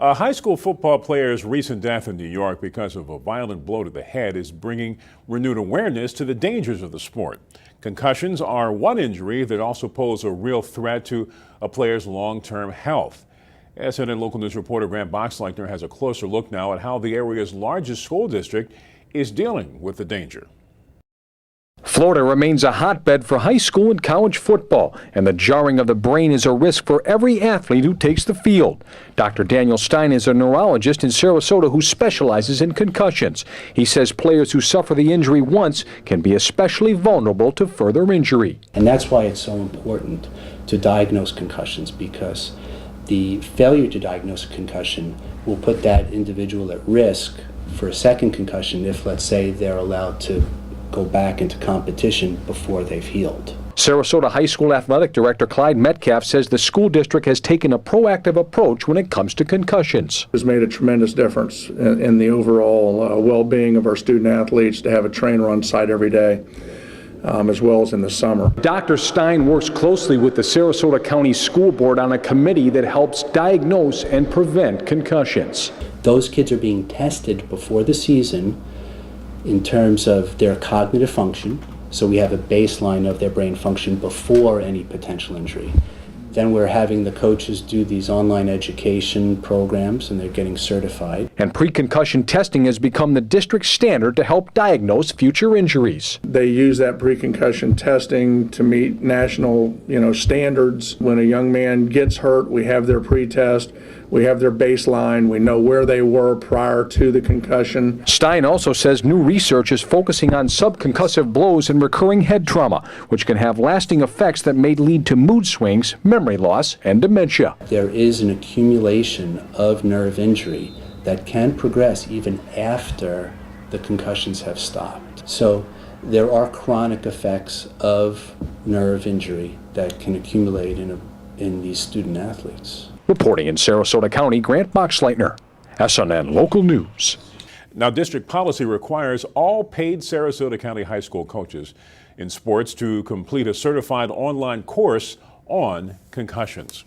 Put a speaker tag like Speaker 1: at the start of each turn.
Speaker 1: A high school football player's recent death in New York because of a violent blow to the head is bringing renewed awareness to the dangers of the sport. Concussions are one injury that also pose a real threat to a player's long-term health. SNN local news reporter Grant Boxleitner has a closer look now at how the area's largest school district is dealing with the danger.
Speaker 2: Florida remains a hotbed for high school and college football, and the jarring of the brain is a risk for every athlete who takes the field. Dr. Daniel Stein is a neurologist in Sarasota who specializes in concussions. He says players who suffer the injury once can be especially vulnerable to further injury.
Speaker 3: And that's why it's so important to diagnose concussions, because the failure to diagnose a concussion will put that individual at risk for a second concussion if, let's say, they're allowed to go back into competition before they've healed.
Speaker 2: Sarasota High School Athletic Director Clyde Metcalf says the school district has taken a proactive approach when it comes to concussions.
Speaker 4: It's made a tremendous difference in the overall well-being of our student athletes to have a trainer on site every day, as well as in the summer.
Speaker 2: Dr. Stein works closely with the Sarasota County School Board on a committee that helps diagnose and prevent concussions.
Speaker 3: Those kids are being tested before the season in terms of their cognitive function, so we have a baseline of their brain function before any potential injury. Then we're having the coaches do these online education programs, and they're getting certified.
Speaker 2: And pre-concussion testing has become the district standard to help diagnose future injuries.
Speaker 4: They use that pre-concussion testing to meet national, standards. When a young man gets hurt, we have their pre-test. We have their baseline. We know where they were prior to the concussion.
Speaker 2: Stein also says new research is focusing on subconcussive blows and recurring head trauma, which can have lasting effects that may lead to mood swings, memory loss, and dementia.
Speaker 3: There is an accumulation of nerve injury that can progress even after the concussions have stopped. So there are chronic effects of nerve injury that can accumulate in these student athletes.
Speaker 2: Reporting in Sarasota County, Grant Boxleitner, SNN Local News.
Speaker 1: Now, district policy requires all paid Sarasota County high school coaches in sports to complete a certified online course on concussions.